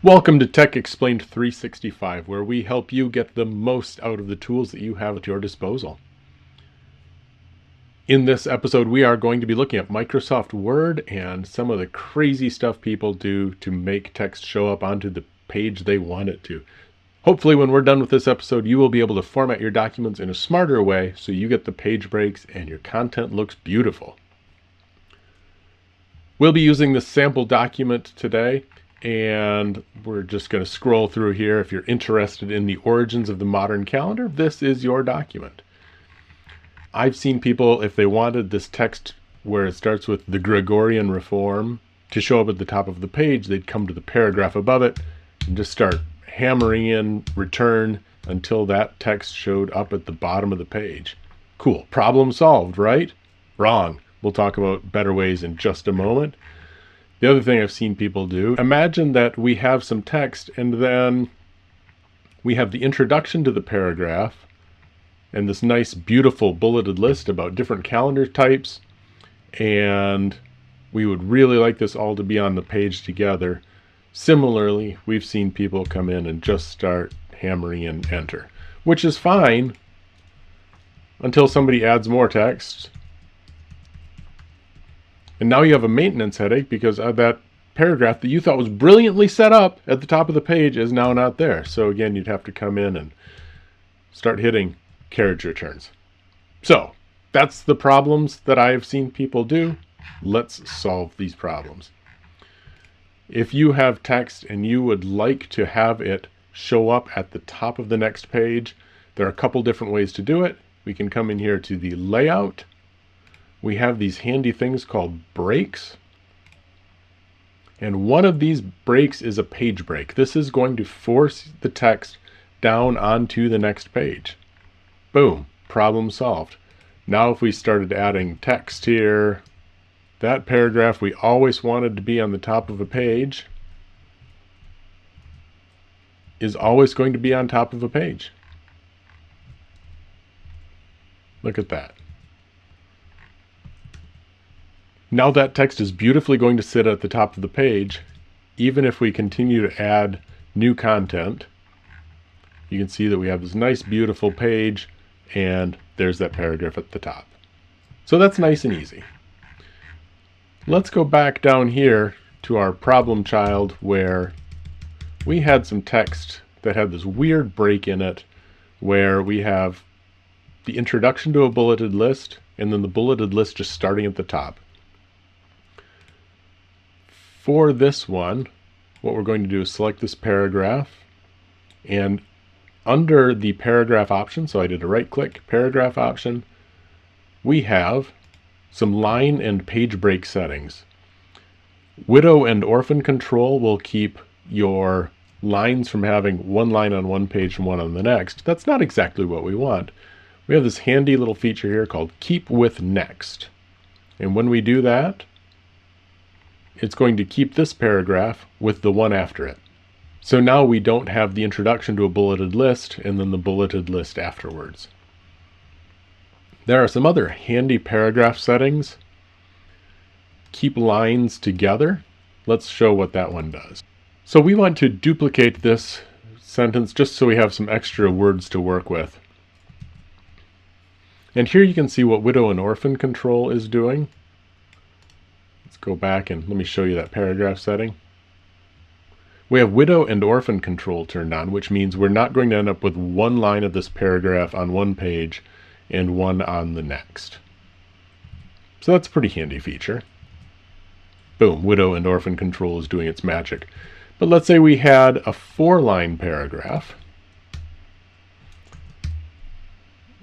Welcome to Tech Explained 365, where we help you get the most out of the tools that you have at your disposal. In this episode, we are going to be looking at Microsoft Word and some of the crazy stuff people do to make text show up onto the page they want it to. Hopefully, when we're done with this episode, you will be able to format your documents in a smarter way so you get the page breaks and your content looks beautiful. We'll be using this sample document today, and we're just going to scroll through here. If you're interested in the origins of the modern calendar, this is your document. I've seen people, if they wanted this text where it starts with the Gregorian Reform to show up at the top of the page, they'd come to the paragraph above it and just start hammering in return until that text showed up at the bottom of the page. Cool. Problem solved, right? Wrong. We'll talk about better ways in just a moment. The other thing I've seen people do, imagine that we have some text and then we have the introduction to the paragraph and this nice, beautiful bulleted list about different calendar types, and we would really like this all to be on the page together. Similarly, we've seen people come in and just start hammering in enter, which is fine until somebody adds more text. And now you have a maintenance headache because that paragraph that you thought was brilliantly set up at the top of the page is now not there. So again, you'd have to come in and start hitting carriage returns. So that's the problems that I've seen people do. Let's solve these problems. If you have text and you would like to have it show up at the top of the next page, there are a couple different ways to do it. We can come in here to the layout. We have these handy things called breaks. And one of these breaks is a page break. This is going to force the text down onto the next page. Boom, problem solved. Now if we started adding text here, that paragraph we always wanted to be on the top of a page is always going to be on top of a page. Look at that. Now that text is beautifully going to sit at the top of the page, even if we continue to add new content. You can see that we have this nice, beautiful page, and there's that paragraph at the top. So that's nice and easy. Let's go back down here to our problem child where we had some text that had this weird break in it where we have the introduction to a bulleted list and then the bulleted list just starting at the top. For this one, what we're going to do is select this paragraph, and under the paragraph option, so I did a right click, paragraph option, we have some line and page break settings. Widow and Orphan Control will keep your lines from having one line on one page and one on the next. That's not exactly what we want. We have this handy little feature here called Keep with Next. And when we do that, it's going to keep this paragraph with the one after it. So now we don't have the introduction to a bulleted list and then the bulleted list afterwards. There are some other handy paragraph settings. Keep lines together. Let's show what that one does. So we want to duplicate this sentence just so we have some extra words to work with. And here you can see what Widow and Orphan Control is doing. Let's go back and let me show you that paragraph setting. We have Widow and Orphan Control turned on, which means we're not going to end up with one line of this paragraph on one page and one on the next. So that's a pretty handy feature. Boom, Widow and Orphan Control is doing its magic. But let's say we had a 4-line paragraph.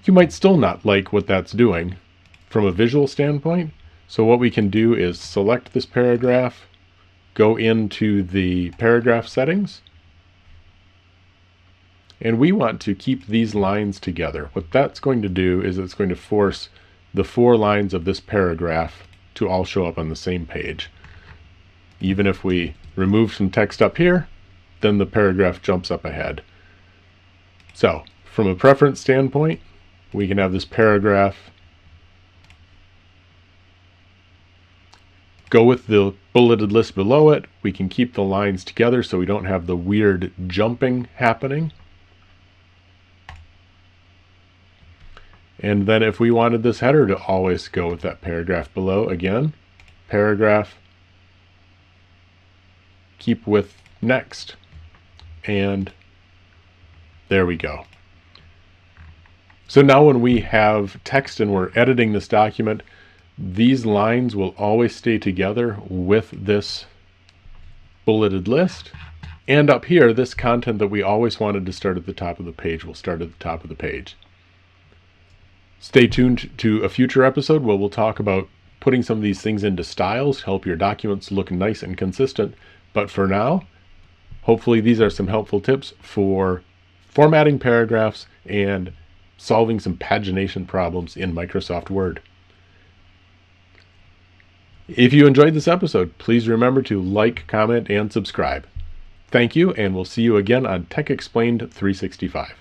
You might still not like what that's doing from a visual standpoint. So what we can do is select this paragraph, go into the paragraph settings, and we want to keep these lines together. What that's going to do is it's going to force the 4 lines of this paragraph to all show up on the same page. Even if we remove some text up here, then the paragraph jumps up ahead. So from a preference standpoint, we can have this paragraph go with the bulleted list below it. We can keep the lines together so we don't have the weird jumping happening. And then if we wanted this header to always go with that paragraph below, again, paragraph, keep with next. And there we go. So now when we have text and we're editing this document, these lines will always stay together with this bulleted list. And up here, this content that we always wanted to start at the top of the page will start at the top of the page. Stay tuned to a future episode where we'll talk about putting some of these things into styles, help your documents look nice and consistent. But for now, hopefully these are some helpful tips for formatting paragraphs and solving some pagination problems in Microsoft Word. If you enjoyed this episode, please remember to like, comment, and subscribe. Thank you, and we'll see you again on Tech Explained 365.